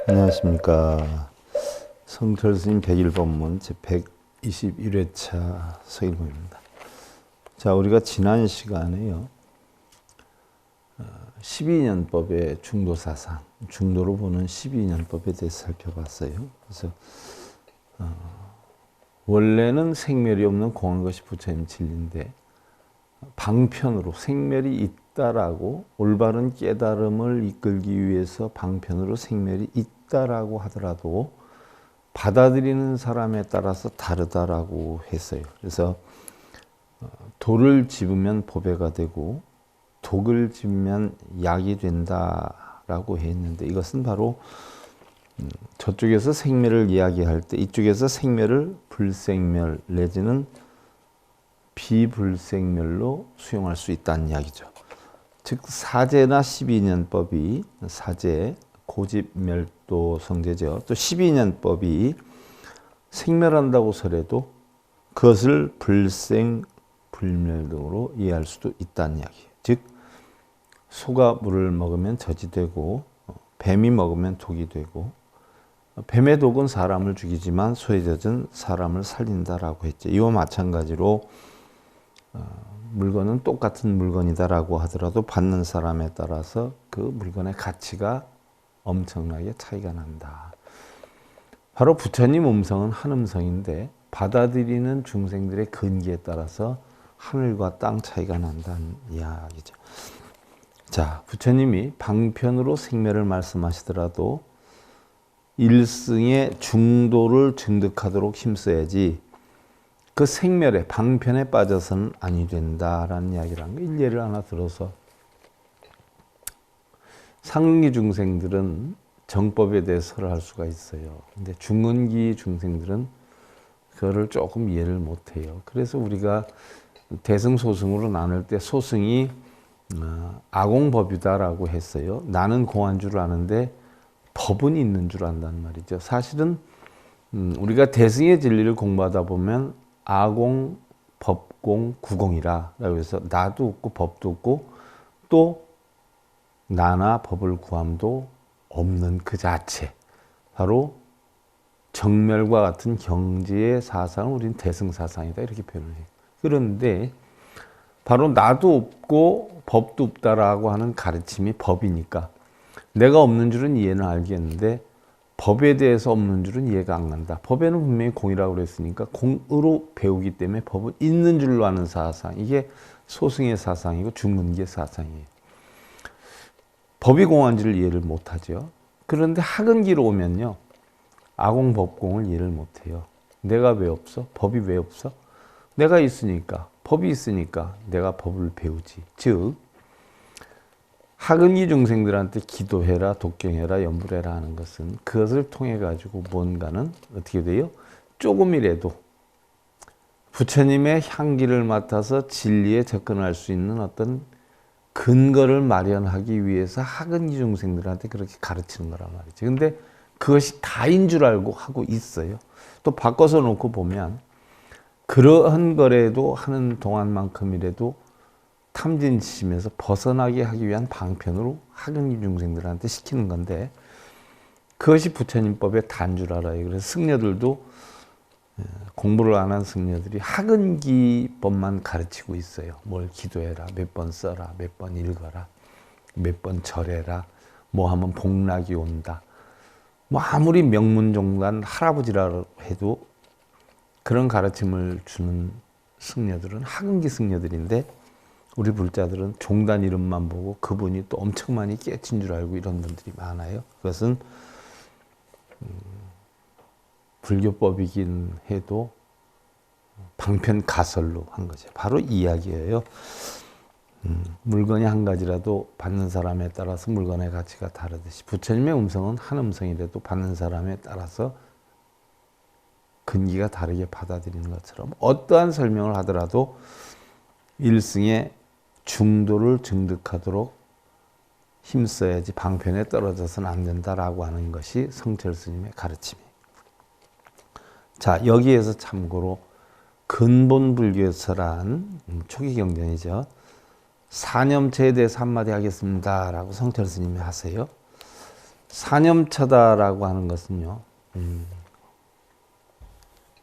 안녕하십니까. 성철스님 101번문 제121회차 서일문입니다. 자, 우리가 지난 시간에요. 12년법의 중도사상, 중도로 보는 12년법에 대해서 살펴봤어요. 그래서 원래는 생멸이 없는 공한 것이 부처님 진리인데 방편으로 생멸이 있다라고 올바른 깨달음을 이끌기 위해서 방편으로 생멸이 있다라고 하더라도 받아들이는 사람에 따라서 다르다라고 했어요. 그래서 도를 집으면 보배가 되고 독을 집으면 약이 된다라고 했는데 이것은 바로 저쪽에서 생멸을 이야기할 때 이쪽에서 생멸을 불생멸 내지는 비불생멸로 수용할 수 있다는 이야기죠. 즉 사제나 12년법이 사제, 고집멸도 성제죠. 또 12년법이 생멸한다고 하더라도 그것을 불생, 불멸 등으로 이해할 수도 있다는 이야기예요. 즉 소가 물을 먹으면 젖이 되고 뱀이 먹으면 독이 되고 뱀의 독은 사람을 죽이지만 소의 젖은 사람을 살린다라고 했죠. 이와 마찬가지로 물건은 똑같은 물건이다라고 하더라도 받는 사람에 따라서 그 물건의 가치가 엄청나게 차이가 난다. 바로 부처님 음성은 한 음성인데 받아들이는 중생들의 근기에 따라서 하늘과 땅 차이가 난다는 이야기죠. 자, 부처님이 방편으로 생멸을 말씀하시더라도 일승의 중도를 증득하도록 힘써야지 그 생멸의 방편에 빠져서는 아니 된다라는 이야기를 한 거예요. 일례를 하나 들어서 상기 중생들은 정법에 대해서 설할 수가 있어요. 근데 중은기 중생들은 그거를 조금 이해를 못해요. 그래서 우리가 대승소승으로 나눌 때 소승이 아공법이다라고 했어요. 나는 공한 줄 아는데 법은 있는 줄 안다는 말이죠. 사실은 우리가 대승의 진리를 공부하다 보면 아공, 법공, 구공이라 그래서 나도 없고 법도 없고 또 나나 법을 구함도 없는 그 자체 바로 정멸과 같은 경지의 사상을 우리는 대승사상이다 이렇게 표현을 해요. 그런데 바로 나도 없고 법도 없다라고 하는 가르침이 법이니까 내가 없는 줄은 이해는 알겠는데 법에 대해서 없는 줄은 이해가 안 간다. 법에는 분명히 공이라고 그랬으니까 공으로 배우기 때문에 법은 있는 줄로 아는 사상. 이게 소승의 사상이고 중근기의 사상이에요. 법이 공한지를 이해를 못하죠. 그런데 학은기로 오면요. 아공법공을 이해를 못해요. 내가 왜 없어? 법이 왜 없어? 내가 있으니까, 법이 있으니까 내가 법을 배우지. 즉 학은기 중생들한테 기도해라, 독경해라, 염불해라 하는 것은 그것을 통해 가지고 뭔가는 어떻게 돼요? 조금이라도 부처님의 향기를 맡아서 진리에 접근할 수 있는 어떤 근거를 마련하기 위해서 학은기 중생들한테 그렇게 가르치는 거란 말이죠. 근데 그것이 다인 줄 알고 하고 있어요. 또 바꿔서 놓고 보면 그러한 거라도 하는 동안만큼이라도 탐진심에서 벗어나게 하기 위한 방편으로 학은기 중생들한테 시키는 건데 그것이 부처님법의 단 줄 알아요. 그래서 승려들도 공부를 안 한 승려들이 학은기법만 가르치고 있어요. 뭘 기도해라, 몇 번 써라, 몇 번 읽어라, 몇 번 절해라, 뭐 하면 복락이 온다. 뭐 아무리 명문종단 할아버지라 해도 그런 가르침을 주는 승려들은 학은기 승려들인데 우리 불자들은 종단 이름만 보고 그분이 또 엄청 많이 깨친 줄 알고 이런 분들이 많아요. 그것은 불교법이긴 해도 방편 가설로 한 거죠. 바로 이 이야기예요. 물건이 한 가지라도 받는 사람에 따라서 물건의 가치가 다르듯이 부처님의 음성은 한 음성이라도 받는 사람에 따라서 근기가 다르게 받아들이는 것처럼 어떠한 설명을 하더라도 일승의 중도를 증득하도록 힘써야지 방편에 떨어져서는 안 된다라고 하는 것이 성철 스님의 가르침이에요. 자, 여기에서 참고로 근본 불교에서란 초기 경전이죠. 사념체에 대해서 한마디 하겠습니다 라고 성철 스님이 하세요. 사념처다라고 하는 것은요,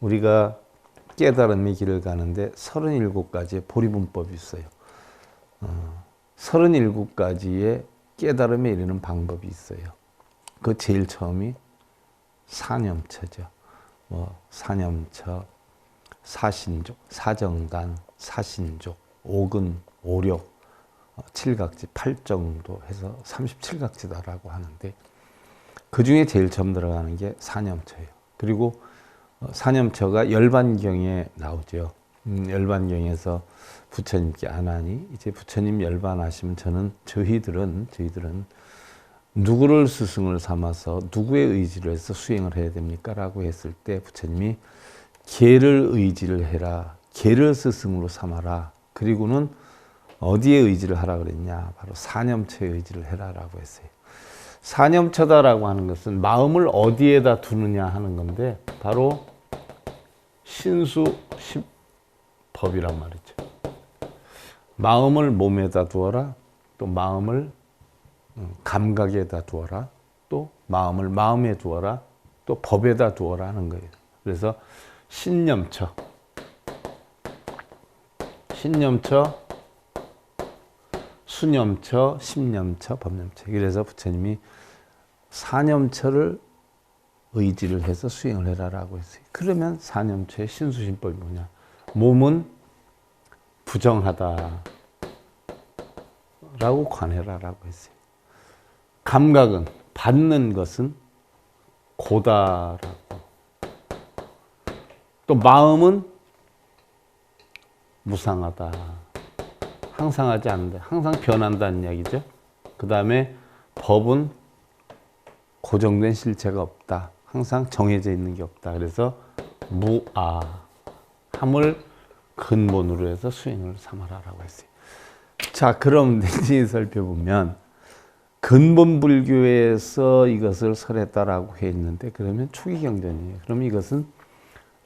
우리가 깨달음의 길을 가는데 37가지의 보리분법이 있어요. 37가지의 깨달음에 이르는 방법이 있어요. 그 제일 처음이 사념처죠. 사념처, 사신족, 사정단, 사신족, 오근, 오력, 칠각지, 팔정도 해서 37각지다라고 하는데 그 중에 제일 처음 들어가는 게 사념처예요. 그리고 사념처가 열반경에 나오죠. 열반경에서 부처님께 안 하니 이제 부처님 열반하시면 저희들은 누구를 스승을 삼아서 누구의 의지를 해서 수행을 해야 됩니까? 라고 했을 때 부처님이 개를 의지를 해라. 개를 스승으로 삼아라. 그리고는 어디에 의지를 하라 그랬냐? 바로 사념처에 의지를 해라라고 했어요. 사념처다라고 하는 것은 마음을 어디에다 두느냐 하는 건데 바로 신수십법이란 말이죠. 마음을 몸에다 두어라. 또 마음을 감각에다 두어라. 또 마음을 마음에 두어라. 또 법에다 두어라 하는 거예요. 그래서 신념처, 수념처, 심념처, 법념처. 그래서 부처님이 사념처를 의지를 해서 수행을 해라라고 했어요. 그러면 사념처의 신수심법이 뭐냐? 몸은 부정하다라고 관해라라고 했어요. 감각은 받는 것은 고다라고. 또 마음은 무상하다. 항상 하지 않는다. 항상 변한다는 이야기죠. 그 다음에 법은 고정된 실체가 없다. 항상 정해져 있는 게 없다. 그래서 무아함을 근본으로 해서 수행을 삼아라라고 했어요. 자, 그럼 냉정히 살펴보면 근본 불교에서 이것을 설했다라고 해 있는데 그러면 초기 경전이에요. 그럼 이것은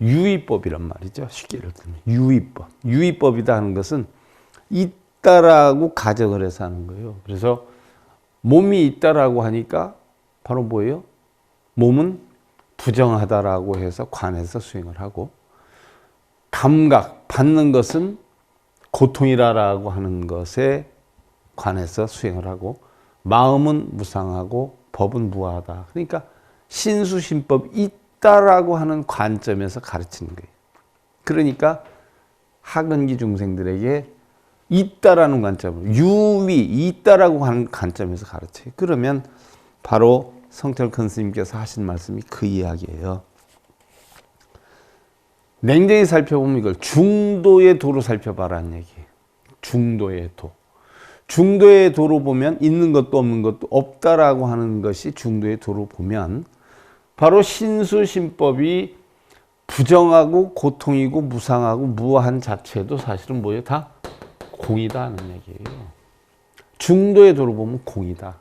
유의법이란 말이죠. 쉽게 예를 들면 유의법. 유의법이다 하는 것은 있다라고 가정을 해서 하는 거예요. 그래서 몸이 있다라고 하니까 바로 뭐예요? 몸은 부정하다라고 해서 관해서 수행을 하고, 감각, 받는 것은 고통이라고 하는 것에 관해서 수행을 하고, 마음은 무상하고 법은 무하다. 그러니까 신수심법 있다라고 하는 관점에서 가르치는 거예요. 그러니까 하근기 중생들에게 있다라는 관점으로 유위 있다라고 하는 관점에서 가르쳐요. 그러면 바로 성철 큰 스님께서 하신 말씀이 그 이야기예요. 냉정히 살펴보면 이걸 중도의 도로 살펴봐라는 얘기예요. 중도의 도. 중도의 도로 보면 있는 것도 없는 것도 없다라고 하는 것이 중도의 도로 보면 바로 신수심법이 부정하고 고통이고 무상하고 무한 자체도 사실은 뭐예요? 다 공이다 하는 얘기예요. 중도의 도로 보면 공이다.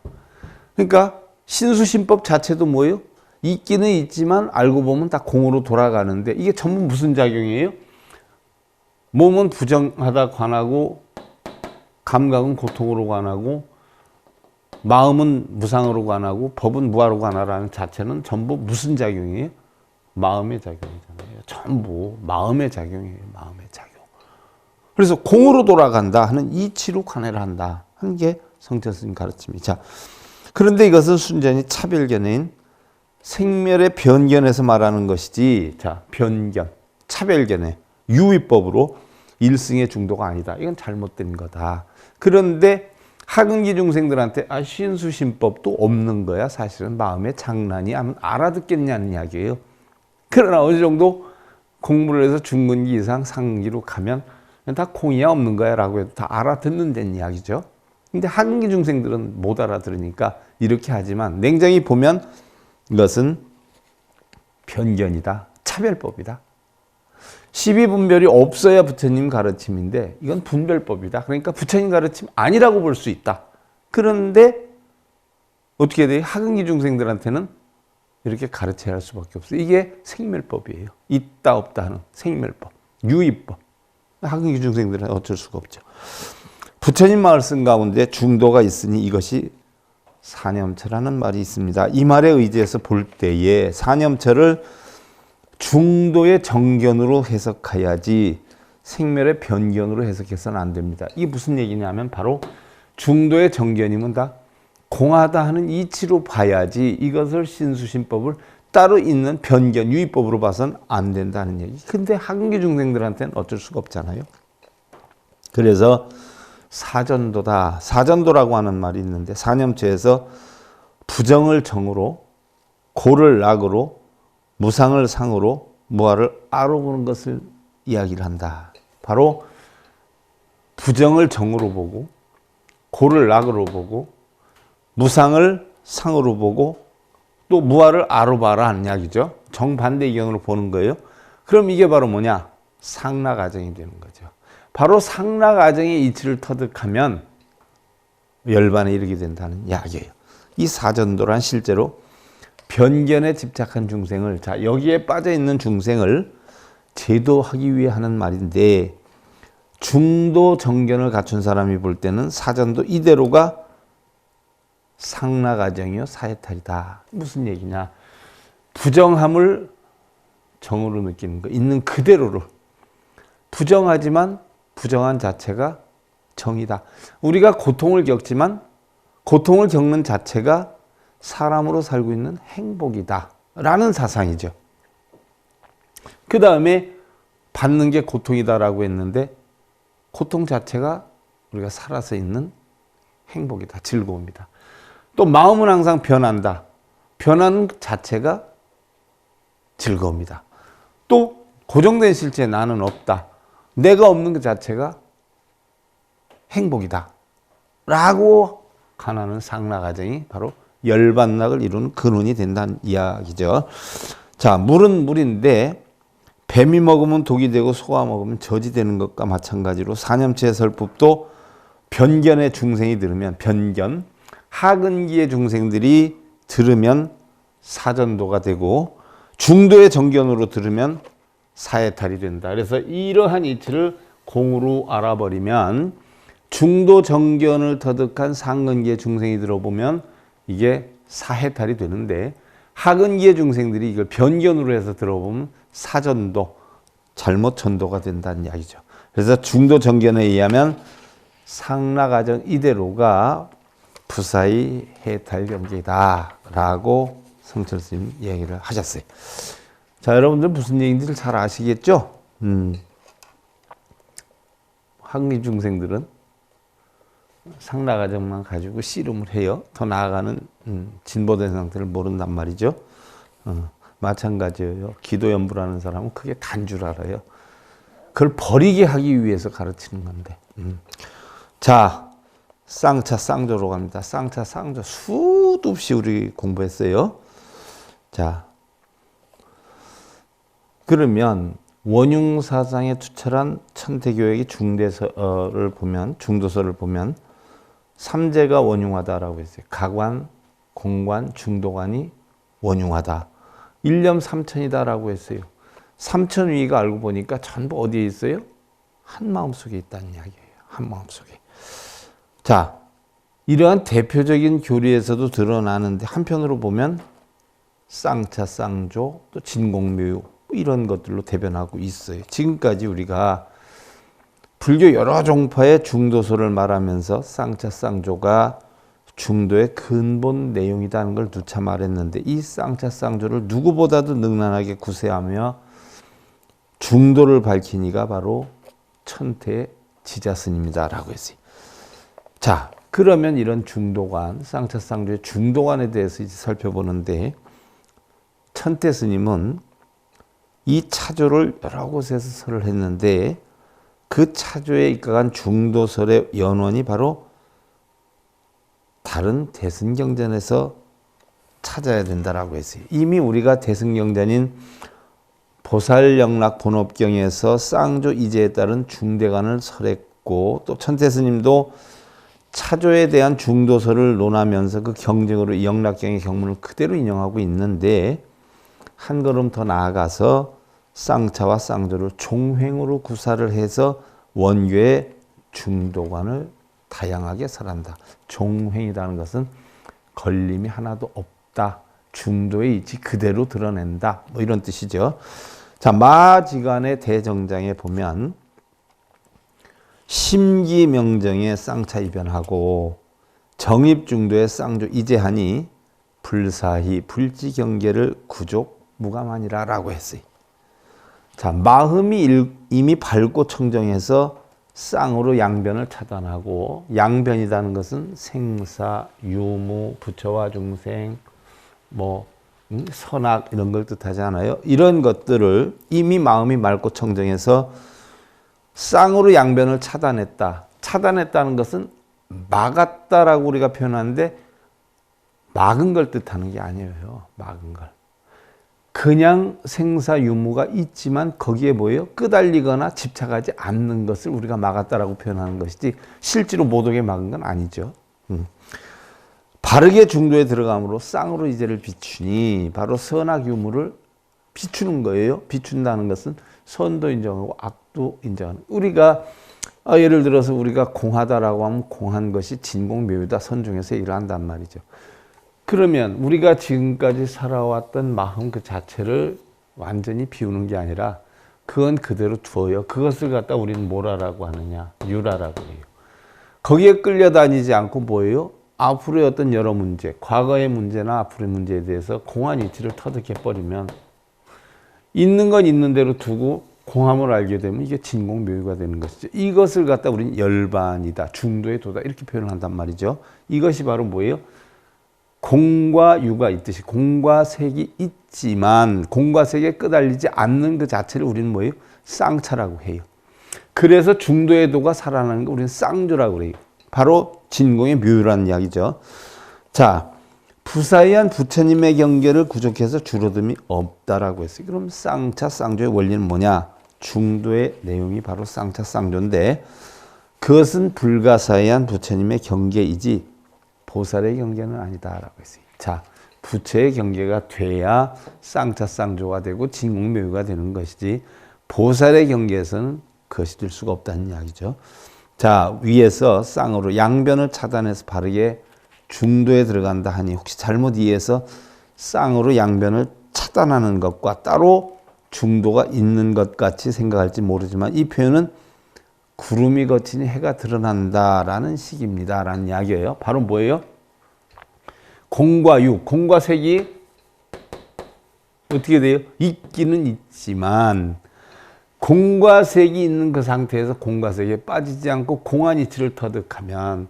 그러니까 신수심법 자체도 뭐예요? 있기는 있지만 알고 보면 다 공으로 돌아가는데 이게 전부 무슨 작용이에요? 몸은 부정하다 관하고 감각은 고통으로 관하고 마음은 무상으로 관하고 법은 무아로 관하라는 자체는 전부 무슨 작용이에요? 마음의 작용이잖아요. 전부 마음의 작용이에요. 마음의 작용. 그래서 공으로 돌아간다 하는 이치로 관해를 한다 하는 게 성철 스님 가르침이죠. 그런데 이것은 순전히 차별견인 생멸의 변견에서 말하는 것이지, 자, 변견, 차별견의 유의법으로 일승의 중도가 아니다. 이건 잘못된 거다. 그런데 하근기 중생들한테 신수심법도 없는 거야. 사실은 마음의 장난이 하면 알아듣겠냐는 이야기예요. 그러나 어느 정도 공부를 해서 중근기 이상 상기로 가면 다 공이야 없는 거야 라고 해도 다 알아듣는 데는 이야기죠. 근데 하근기 중생들은 못 알아들으니까 이렇게 하지만 냉정히 보면 이것은 편견이다. 차별법이다. 12분별이 없어야 부처님 가르침인데 이건 분별법이다. 그러니까 부처님 가르침 아니라고 볼 수 있다. 그런데 어떻게 돼요? 하근기 중생들한테는 이렇게 가르쳐야 할 수밖에 없어요. 이게 생멸법이에요. 있다 없다 하는 생멸법, 유의법. 하근기 중생들은 어쩔 수가 없죠. 부처님 말씀 가운데 중도가 있으니 이것이 사념처라는 말이 있습니다. 이 말에 의지해서 볼 때에 사념처를 중도의 정견으로 해석해야지 생멸의 변견으로 해석해서는 안 됩니다. 이게 무슨 얘기냐면 바로 중도의 정견이면 다 공하다 하는 이치로 봐야지 이것을 신수신법을 따로 있는 변견, 유의법으로 봐서는 안 된다는 얘기. 근데 학은기 중생들한테는 어쩔 수가 없잖아요. 그래서 사전도다. 사전도라고 하는 말이 있는데 사념처에서 부정을 정으로, 고를 낙으로, 무상을 상으로, 무아를 아로 보는 것을 이야기를 한다. 바로 부정을 정으로 보고, 고를 낙으로 보고, 무상을 상으로 보고, 또 무아를 아로 봐라 하는 이야기죠. 정반대 의견으로 보는 거예요. 그럼 이게 바로 뭐냐? 상락아정이 되는 거죠. 바로 상락아정의 이치를 터득하면 열반에 이르게 된다는 이야기예요. 이 사전도란 실제로 변견에 집착한 중생을, 자, 여기에 빠져 있는 중생을 제도하기 위해 하는 말인데, 중도 정견을 갖춘 사람이 볼 때는 사전도 이대로가 상락아정이요 사해탈이다. 무슨 얘기냐? 부정함을 정으로 느끼는 거, 있는 그대로로. 부정하지만 부정한 자체가 정이다. 우리가 고통을 겪지만 고통을 겪는 자체가 사람으로 살고 있는 행복이다 라는 사상이죠. 그 다음에 받는 게 고통이다라고 했는데 고통 자체가 우리가 살아서 있는 행복이다, 즐거움이다. 또 마음은 항상 변한다. 변하는 자체가 즐거움이다. 또 고정된 실제 나는 없다. 내가 없는 것 자체가 행복이다. 라고 가나는 상락아정이 바로 열반락을 이루는 근원이 된다는 이야기죠. 자, 물은 물인데 뱀이 먹으면 독이 되고 소가 먹으면 젖이 되는 것과 마찬가지로 사념처의 설법도 변견의 중생이 들으면 변견, 하근기의 중생들이 들으면 사전도가 되고 중도의 정견으로 들으면 사해탈이 된다. 그래서 이러한 이치를 공으로 알아버리면 중도 정견을 터득한 상근기의 중생이 들어보면 이게 사해탈이 되는데 하근기의 중생들이 이걸 변견으로 해서 들어보면 사전도, 잘못 전도가 된다는 이야기죠. 그래서 중도 정견에 의하면 상락아정 이대로가 부사의 해탈 경계이다 라고 성철 스님 얘기를 하셨어요. 자, 여러분들 무슨 얘기인지를 잘 아시겠죠? 학리 중생들은 상락아정만 가지고 씨름을 해요. 더 나아가는 진보된 상태를 모른단 말이죠. 마찬가지예요. 기도연부라는 사람은 그게 단 줄 알아요. 그걸 버리게 하기 위해서 가르치는 건데. 자, 쌍차 쌍조로 갑니다. 쌍차 쌍조 수도 없이 우리 공부했어요. 자, 그러면 원융사상에 투철한 천태교역의 중대서를 보면, 중도서를 보면 삼재가 원융하다라고 했어요. 가관, 공관, 중도관이 원융하다. 일념 삼천이다라고 했어요. 삼천 위가 알고 보니까 전부 어디에 있어요? 한 마음 속에 있다는 이야기예요. 한 마음 속에. 자, 이러한 대표적인 교리에서도 드러나는데 한편으로 보면 쌍차, 쌍조, 또 진공묘유 이런 것들로 대변하고 있어요. 지금까지 우리가 불교 여러 종파의 중도소를 말하면서 쌍차, 쌍조가 중도의 근본 내용이라는 걸 누차 말했는데 이 쌍차, 쌍조를 누구보다도 능란하게 구세하며 중도를 밝힌 이가 바로 천태 지자스님이다라고 했어요. 자, 그러면 이런 중도관, 쌍차, 쌍조의 중도관에 대해서 이제 살펴보는데 천태 스님은 이 차조를 여러 곳에서 설을 했는데 그 차조에 입각한 중도설의 연원이 바로 다른 대승경전에서 찾아야 된다라고 했어요. 이미 우리가 대승경전인 보살영락 본업경에서 쌍조 이제에 따른 중대관을 설했고 또 천태 스님도 차조에 대한 중도설을 논하면서 그 경쟁으로 영락경의 경문을 그대로 인용하고 있는데 한 걸음 더 나아가서 쌍차와 쌍조를 종횡으로 구사를 해서 원교의 중도관을 다양하게 설한다. 종횡이라는 것은 걸림이 하나도 없다. 중도의 이치 그대로 드러낸다. 뭐 이런 뜻이죠. 자, 마지간의 대정장에 보면 심기명정의 쌍차 이변하고 정입중도의 쌍조 이제하니 불사히 불지경계를 구족 무감하니라 라고 했어요. 자, 마음이 이미 밝고 청정해서 쌍으로 양변을 차단하고, 양변이라는 것은 생사, 유무, 부처와 중생, 선악 이런 걸 뜻하지 않아요? 이런 것들을 이미 마음이 맑고 청정해서 쌍으로 양변을 차단했다. 차단했다는 것은 막았다라고 우리가 표현하는데 막은 걸 뜻하는 게 아니에요. 막은 걸. 그냥 생사 유무가 있지만 거기에 뭐예요? 끄달리거나 집착하지 않는 것을 우리가 막았다라고 표현하는 것이지 실제로 못 오게 막은 건 아니죠. 바르게 중도에 들어감으로 쌍으로 이제를 비추니 바로 선악 유무를 비추는 거예요. 비춘다는 것은 선도 인정하고 악도 인정하는. 우리가 예를 들어서 우리가 공하다라고 하면 공한 것이 진공묘유다 선중에서 일한단 말이죠. 그러면 우리가 지금까지 살아왔던 마음 그 자체를 완전히 비우는 게 아니라 그건 그대로 두어요. 그것을 갖다 우리는 뭐라고 하느냐? 유라라고 해요. 거기에 끌려다니지 않고 뭐예요? 앞으로의 어떤 여러 문제, 과거의 문제나 앞으로의 문제에 대해서 공한 이치를 터득해버리면 있는 건 있는 대로 두고 공함을 알게 되면 이게 진공묘유가 되는 것이죠. 이것을 갖다 우리는 열반이다, 중도에 도다 이렇게 표현을 한단 말이죠. 이것이 바로 뭐예요? 공과 유가 있듯이 공과 색이 있지만 공과 색에 끄달리지 않는 그 자체를 우리는 뭐예요? 쌍차라고 해요. 그래서 중도의 도가 살아나는 거 우리는 쌍조라고 그래요. 바로 진공의 묘유라는 이야기죠. 자, 부사의한 부처님의 경계를 구족해서 줄어듦이 없다라고 했어요. 그럼 쌍차, 쌍조의 원리는 뭐냐? 중도의 내용이 바로 쌍차, 쌍조인데 그것은 불가사의한 부처님의 경계이지 보살의 경계는 아니다라고 했어요. 자, 부처의 경계가 돼야 쌍차, 쌍조가 되고 진공묘유가 되는 것이지 보살의 경계에서는 그것이 될 수가 없다는 이야기죠. 자, 위에서 쌍으로 양변을 차단해서 바르게 중도에 들어간다 하니 혹시 잘못 이해해서 쌍으로 양변을 차단하는 것과 따로 중도가 있는 것 같이 생각할지 모르지만 이 표현은 구름이 거치니 해가 드러난다라는 식입니다. 라는 이야기예요. 바로 뭐예요? 공과 유, 공과 색이 어떻게 돼요? 있기는 있지만 공과 색이 있는 그 상태에서 공과 색에 빠지지 않고 공한 이치를 터득하면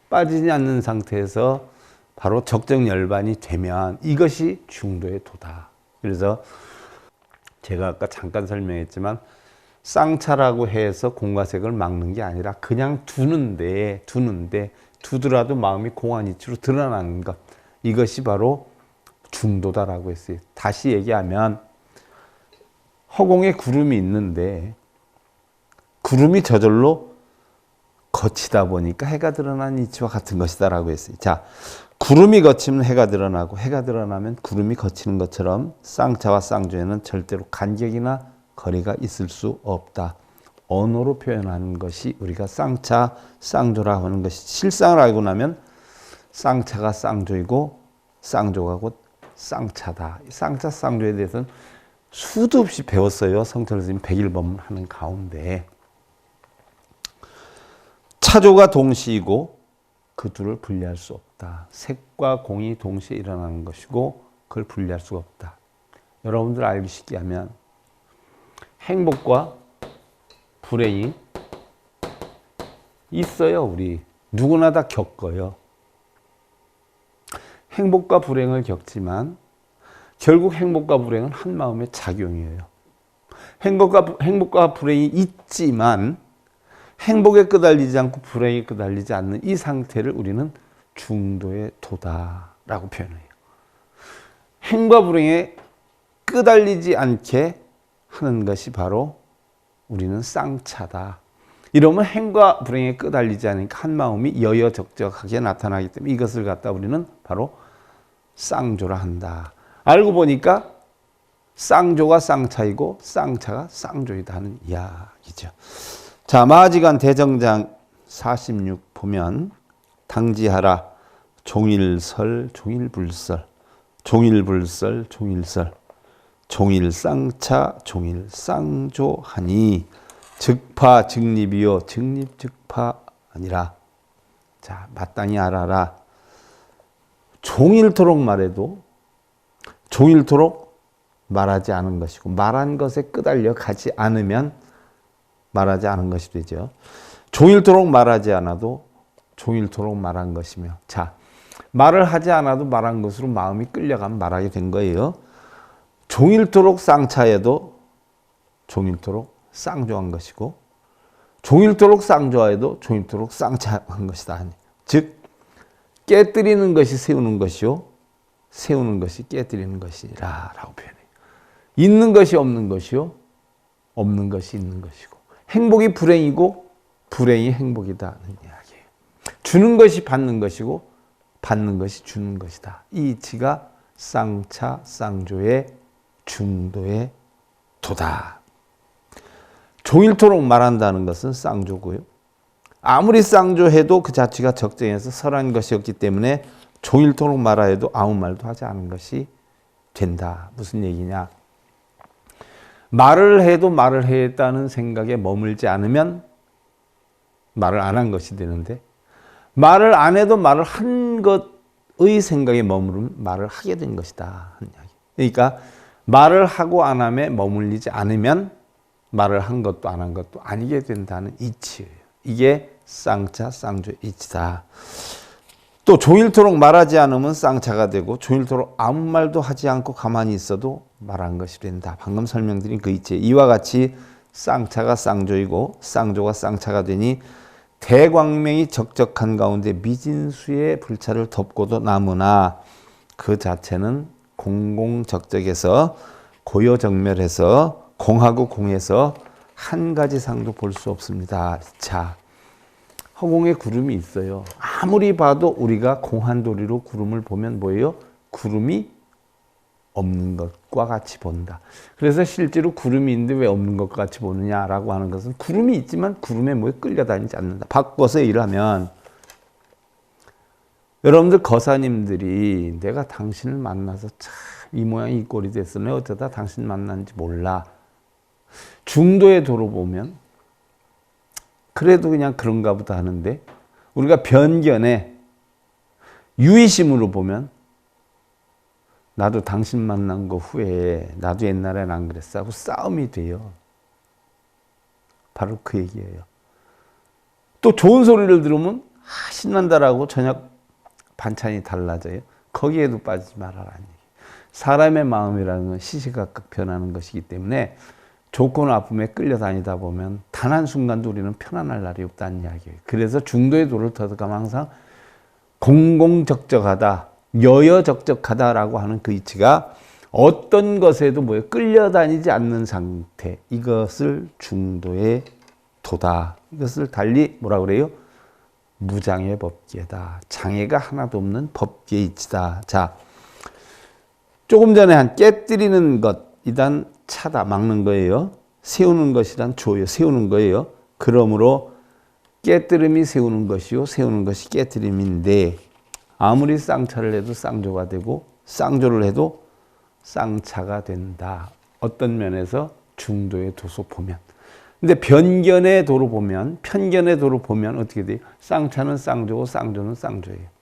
빠지지 않는 상태에서 바로 적정열반이 되면 이것이 중도의 도다. 그래서 제가 아까 잠깐 설명했지만 쌍차라고 해서 공과 색을 막는 게 아니라 그냥 두는데 두더라도 마음이 공한 이치로 드러나는 것. 이것이 바로 중도다라고 했어요. 다시 얘기하면 허공에 구름이 있는데 구름이 저절로 거치다 보니까 해가 드러난 이치와 같은 것이다라고 했어요. 자, 구름이 거치면 해가 드러나고 해가 드러나면 구름이 거치는 것처럼 쌍차와 쌍조에는 절대로 간격이나 거리가 있을 수 없다. 언어로 표현하는 것이 우리가 쌍차, 쌍조라고 하는 것이 실상을 알고 나면 쌍차가 쌍조이고 쌍조가 곧 쌍차다. 쌍차, 쌍조에 대해서는 수도 없이 배웠어요. 성철 스님 101번 하는 가운데. 차조가 동시이고 그 둘을 분리할 수 없다. 색과 공이 동시에 일어나는 것이고 그걸 분리할 수가 없다. 여러분들 알기 쉽게 하면 행복과 불행이 있어요. 우리 누구나 다 겪어요. 행복과 불행을 겪지만 결국 행복과 불행은 한 마음의 작용이에요. 행복과 불행이 있지만 행복에 끄달리지 않고 불행에 끄달리지 않는 이 상태를 우리는 중도의 도다라고 표현해요. 행과 불행에 끄달리지 않게 하는 것이 바로 우리는 쌍차다. 이러면 행과 불행에 끄달리지 않으니까 한 마음이 여여적적하게 나타나기 때문에 이것을 갖다 우리는 바로 쌍조라 한다. 알고 보니까 쌍조가 쌍차이고 쌍차가 쌍조이다 하는 이야기죠. 자, 마지간 대정장 46 보면 당지하라 종일설, 종일불설, 종일불설, 종일설, 종일쌍차, 종일쌍조하니 즉파 즉립이요 즉립 즉파 아니라. 자, 마땅히 알아라. 종일토록 말해도 종일토록 말하지 않은 것이고, 말한 것에 끄달려 가지 않으면 말하지 않은 것이 되죠. 종일토록 말하지 않아도 종일토록 말한 것이며, 자, 말을 하지 않아도 말한 것으로 마음이 끌려가면 말하게 된 거예요. 종일토록 쌍차해도 종일토록 쌍조한 것이고, 종일토록 쌍조하여도 종일토록 쌍차한 것이다. 즉 깨뜨리는 것이 세우는 것이요, 세우는 것이 깨뜨리는 것이라 라고 표현해요. 있는 것이 없는 것이요, 없는 것이 있는 것이고, 행복이 불행이고 불행이 행복이다 는 이야기예요. 주는 것이 받는 것이고 받는 것이 주는 것이다. 이 이치가 쌍차 쌍조의 중도의 도다. 종일토록 말한다는 것은 쌍조고요. 아무리 쌍조해도 그 자체가 적정해서 설한 것이었기 때문에 종일토록 말하여도 아무 말도 하지 않은 것이 된다. 무슨 얘기냐? 말을 해도 말을 했다는 생각에 머물지 않으면 말을 안 한 것이 되는데, 말을 안 해도 말을 한 것의 생각에 머무르면 말을 하게 된 것이다 하는 이야기. 그러니까 말을 하고 안 함에 머물리지 않으면 말을 한 것도 안 한 것도 아니게 된다는 이치예요. 이게 쌍차 쌍조의 이치다. 또 종일토록 말하지 않으면 쌍차가 되고, 종일토록 아무 말도 하지 않고 가만히 있어도 말한 것이 된다. 방금 설명드린 그 이치. 이와 같이 쌍차가 쌍조이고 쌍조가 쌍차가 되니 대광명이 적적한 가운데 미진수의 불차를 덮고도 남으나 그 자체는 공공적적에서 고요정멸해서 공하고 공에서 한 가지 상도 볼 수 없습니다. 자, 허공에 구름이 있어요. 아무리 봐도 우리가 공한도리로 구름을 보면 뭐예요? 구름이 없는 것과 같이 본다. 그래서 실제로 구름이 있는데 왜 없는 것과 같이 보느냐라고 하는 것은 구름이 있지만 구름에 뭐에 끌려다니지 않는다. 바꿔서 일하면, 여러분들 거사님들이 내가 당신을 만나서 참 이 모양 이 꼴이 됐어. 내가 어쩌다 당신 만났는지 몰라. 중도의 도로 보면 그래도 그냥 그런가 보다 하는데, 우리가 변견에 유의심으로 보면 나도 당신 만난 거 후에 나도 옛날엔 안 그랬어 하고 싸움이 돼요. 바로 그 얘기예요. 또 좋은 소리를 들으면 신난다라고 저녁 반찬이 달라져요. 거기에도 빠지지 말아라는 얘기. 사람의 마음이라는 건 시시각각 변하는 것이기 때문에 좋고 나쁨에 끌려다니다 보면 단 한순간도 우리는 편안할 날이 없다는 이야기예요. 그래서 중도의 도를 터득하면 항상 공공적적하다, 여여적적하다라고 하는 그 이치가 어떤 것에도 뭐예요? 끌려다니지 않는 상태. 이것을 중도의 도다. 이것을 달리 뭐라 그래요? 무장의 법계다. 장애가 하나도 없는 법계의 이치다. 자, 조금 전에 한 깨뜨리는 것, 이단 차다, 막는 거예요. 세우는 것이란 조예요. 세우는 거예요. 그러므로 깨뜨림이 세우는 것이요, 세우는 것이 깨뜨림인데, 아무리 쌍차를 해도 쌍조가 되고 쌍조를 해도 쌍차가 된다. 어떤 면에서 중도의 도소 보면. 근데 변견의 도로 보면, 편견의 도로 보면 어떻게 돼요? 쌍차는 쌍조고 쌍조는 쌍조예요.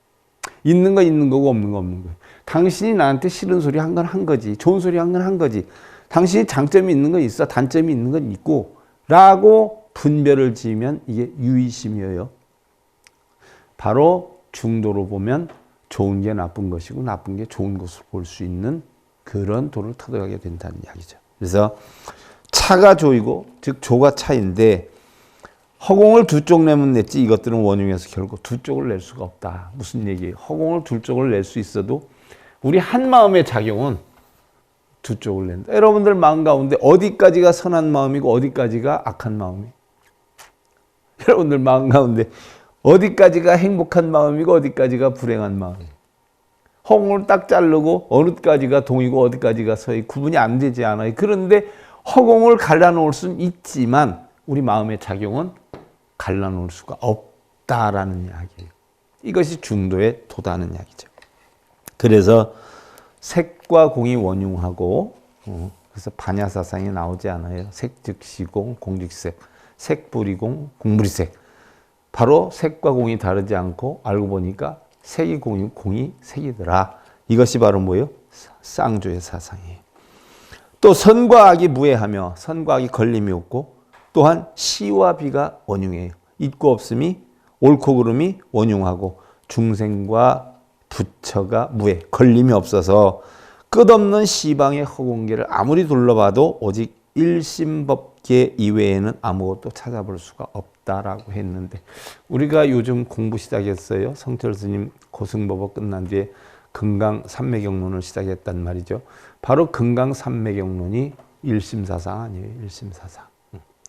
있는 거 있는 거고 없는 거 없는 거예요. 당신이 나한테 싫은 소리 한 건 한 거지, 좋은 소리 한 건 한 거지. 당신이 장점이 있는 건 있어, 단점이 있는 건 있고 라고 분별을 지으면 이게 유의심이에요. 바로 중도로 보면 좋은 게 나쁜 것이고 나쁜 게 좋은 것으로 볼 수 있는 그런 도를 터득하게 된다는 이야기죠. 그래서 차가 조이고, 즉 조가 차인데, 허공을 두 쪽 내면 냈지 이것들은 원흉에서 결국 두 쪽을 낼 수가 없다. 무슨 얘기예요? 허공을 두 쪽을 낼 수 있어도 우리 한 마음의 작용은 두 쪽을 낸다. 여러분들 마음 가운데 어디까지가 선한 마음이고 어디까지가 악한 마음이에요? 여러분들 마음 가운데 어디까지가 행복한 마음이고 어디까지가 불행한 마음이에요? 허공을 딱 자르고 어느까지가 동이고 어디까지가 서이 구분이 안 되지 않아요. 그런데 허공을 갈라놓을 수는 있지만 우리 마음의 작용은 갈라놓을 수가 없다라는 이야기예요. 이것이 중도에 도다는 이야기죠. 그래서 색과 공이 원흉하고 그래서 반야사상이 나오지 않아요. 색즉시공, 공즉색, 색불이공, 공불이색. 바로 색과 공이 다르지 않고 알고 보니까 색이 공이, 공이 색이더라. 이것이 바로 뭐예요? 쌍조의 사상이에요. 또 선과 악이 무해하며 선과 악이 걸림이 없고 또한 시와 비가 원흉해요. 있고 없음이 옳고 그름이 원흉하고 중생과 부처가 무해, 걸림이 없어서 끝없는 시방의 허공계를 아무리 둘러봐도 오직 일심법계 이외에는 아무것도 찾아볼 수가 없다라고 했는데 우리가 요즘 공부 시작했어요. 성철 스님 고승법어 끝난 뒤에 금강산매경론을 시작했단 말이죠. 바로 금강산매경론이 일심사상 아니에요. 일심사상.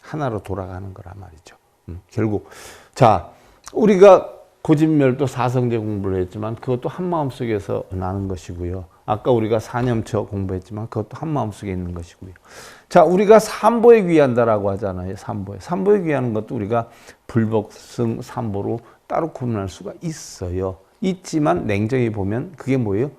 하나로 돌아가는 거란 말이죠. 결국 자 우리가 고진멸도 사성제 공부를 했지만 그것도 한 마음속에서 나는 것이고요. 아까 우리가 사념처 공부했지만 그것도 한 마음속에 있는 것이고요. 자 우리가 삼보에 귀한다라고 하잖아요. 삼보에. 삼보에 귀하는 것도 우리가 불법승 삼보로 따로 구분할 수가 있어요. 있지만 냉정히 보면 그게 뭐예요?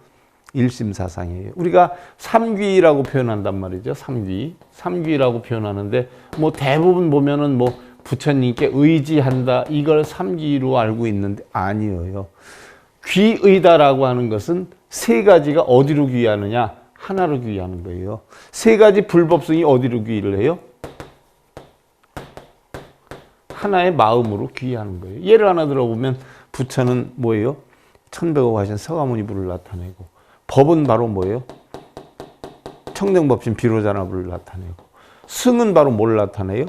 일심사상이에요. 우리가 삼귀라고 표현한단 말이죠. 삼귀. 삼귀라고 표현하는데 뭐 대부분 보면은 뭐 부처님께 의지한다 이걸 삼귀로 알고 있는데 아니에요. 귀의다라고 하는 것은 세 가지가 어디로 귀하느냐? 하나로 귀하는 거예요. 세 가지 불법성이 어디로 귀를 해요? 하나의 마음으로 귀하는 거예요. 예를 하나 들어보면 부처는 뭐예요? 천백억 화신 서가모니부를 나타내고 법은 바로 뭐예요? 청정법신 비로자나부를 나타내고 승은 바로 뭘 나타내요?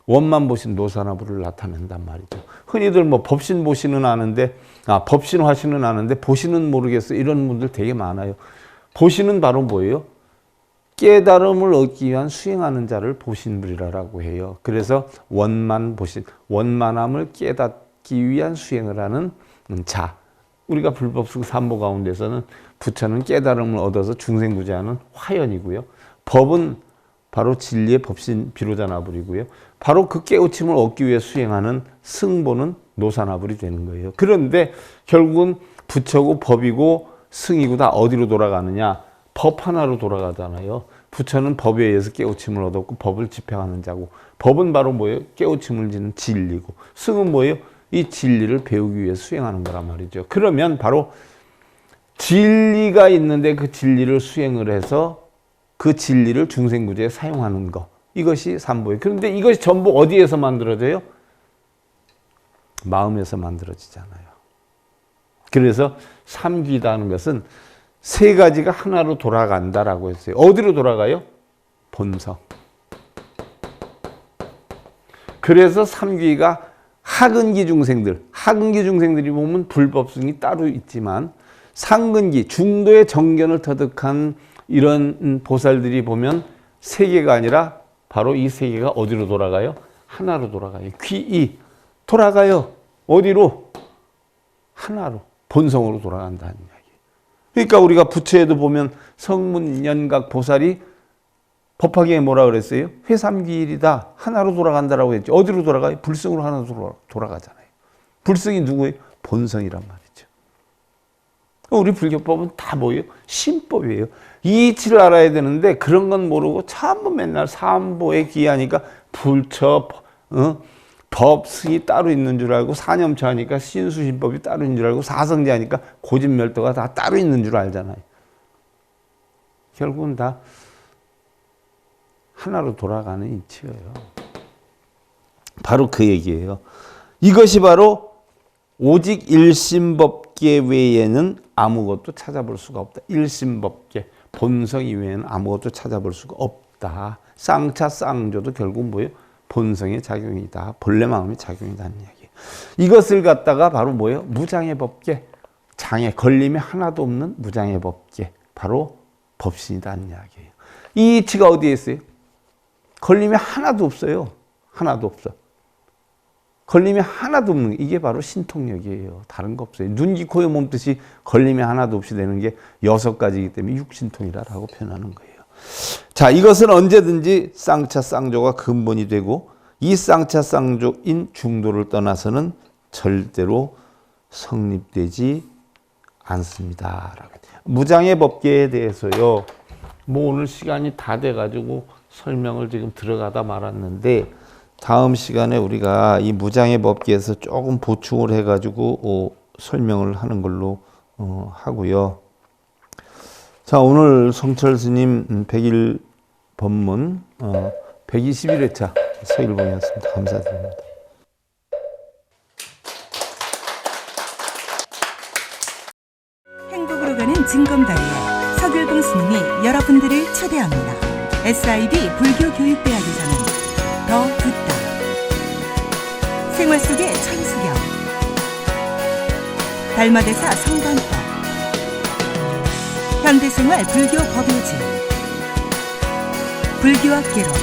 원만 보신 노사나부를 나타낸단 말이죠. 흔히들 뭐 법신 보시는 아는데 법신 화신은 아는데 보시는 모르겠어 이런 분들 되게 많아요. 보시는 바로 뭐예요? 깨달음을 얻기 위한 수행하는 자를 보신불이라고 해요. 그래서 원만 보신, 원만함을 깨닫기 위한 수행을 하는 자. 우리가 불법승 삼보 가운데서는 부처는 깨달음을 얻어서 중생구제하는 화연이고요. 법은 바로 진리의 법신 비로자나불이고요. 바로 그 깨우침을 얻기 위해 수행하는 승보는 노사나불이 되는 거예요. 그런데 결국은 부처고 법이고 승이고 다 어디로 돌아가느냐? 법 하나로 돌아가잖아요. 부처는 법에 의해서 깨우침을 얻었고 법을 집행하는 자고 법은 바로 뭐예요? 깨우침을 지는 진리고 승은 뭐예요? 이 진리를 배우기 위해 수행하는 거란 말이죠. 그러면 바로 진리가 있는데 그 진리를 수행을 해서 그 진리를 중생구제에 사용하는 것. 이것이 삼보예요. 그런데 이것이 전부 어디에서 만들어져요? 마음에서 만들어지잖아요. 그래서 삼귀다는 것은 세 가지가 하나로 돌아간다라고 했어요. 어디로 돌아가요? 본성. 그래서 삼귀가 하근기 중생들이 보면 불법승이 따로 있지만 상근기, 중도의 정견을 터득한 이런 보살들이 보면 세 개가 아니라 바로 이 세 개가 어디로 돌아가요? 하나로 돌아가요. 귀이 돌아가요. 어디로? 하나로. 본성으로 돌아간다는 이야기예요. 그러니까 우리가 부처에도 보면 성문연각 보살이 법화경에 뭐라 그랬어요? 회삼귀일이다. 하나로 돌아간다라고 했죠. 어디로 돌아가요? 불성으로 하나로 돌아가잖아요. 불성이 누구예요? 본성이란 말이죠. 우리 불교법은 다 뭐예요? 신법이에요. 이 이치를 알아야 되는데 그런 건 모르고 전부 맨날 삼보에 귀하니까 불처, 법, 승이 따로 있는 줄 알고 사념처 하니까 신수신법이 따로 있는 줄 알고 사성제 하니까 고진멸도가 다 따로 있는 줄 알잖아요. 결국은 다 하나로 돌아가는 이치예요. 바로 그 얘기예요. 이것이 바로 오직 일심법계 외에는 아무것도 찾아볼 수가 없다. 일심법계, 본성 이외에는 아무것도 찾아볼 수가 없다. 쌍차 쌍조도 결국 뭐예요? 본성의 작용이다. 본래 마음의 작용이다는 이야기예요. 이것을 갖다가 바로 뭐예요? 무장의 법계, 장애, 걸림이 하나도 없는 무장의 법계, 바로 법신이다는 이야기예요. 이 이치가 어디에 있어요? 걸림이 하나도 없어요. 하나도 없어. 걸림이 하나도 없는 이게 바로 신통력이에요. 다른 거 없어요. 눈, 귀, 코, 몸 뜻이 걸림이 하나도 없이 되는 게 6가지이기 때문에 육신통이라고 표현하는 거예요. 자, 이것은 언제든지 쌍차 쌍조가 근본이 되고 이 쌍차 쌍조인 중도를 떠나서는 절대로 성립되지 않습니다. 무장의 법계에 대해서요. 뭐 오늘 시간이 다 돼가지고 설명을 지금 들어가다 말았는데 다음 시간에 우리가 이 무장의 법계에서 조금 보충을 해가지고 설명을 하는 걸로 하고요. 자, 오늘 성철 스님 100일 법문 121회차 서일봉이었습니다. 감사드립니다. 행복으로 가는 징검다리에 서길봉 스님이 여러분들을 초대합니다. SIB 불교교육대학에서는 더 듣다, 생활 속의 천수경, 달마대사 성관법, 현대생활 불교 법요지, 불교학 개론,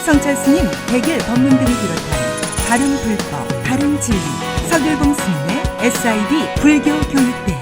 성철 스님 100일 법문 등을 비롯한 다른 불법, 다른 진리, 서길봉 스님의 SIB 불교교육대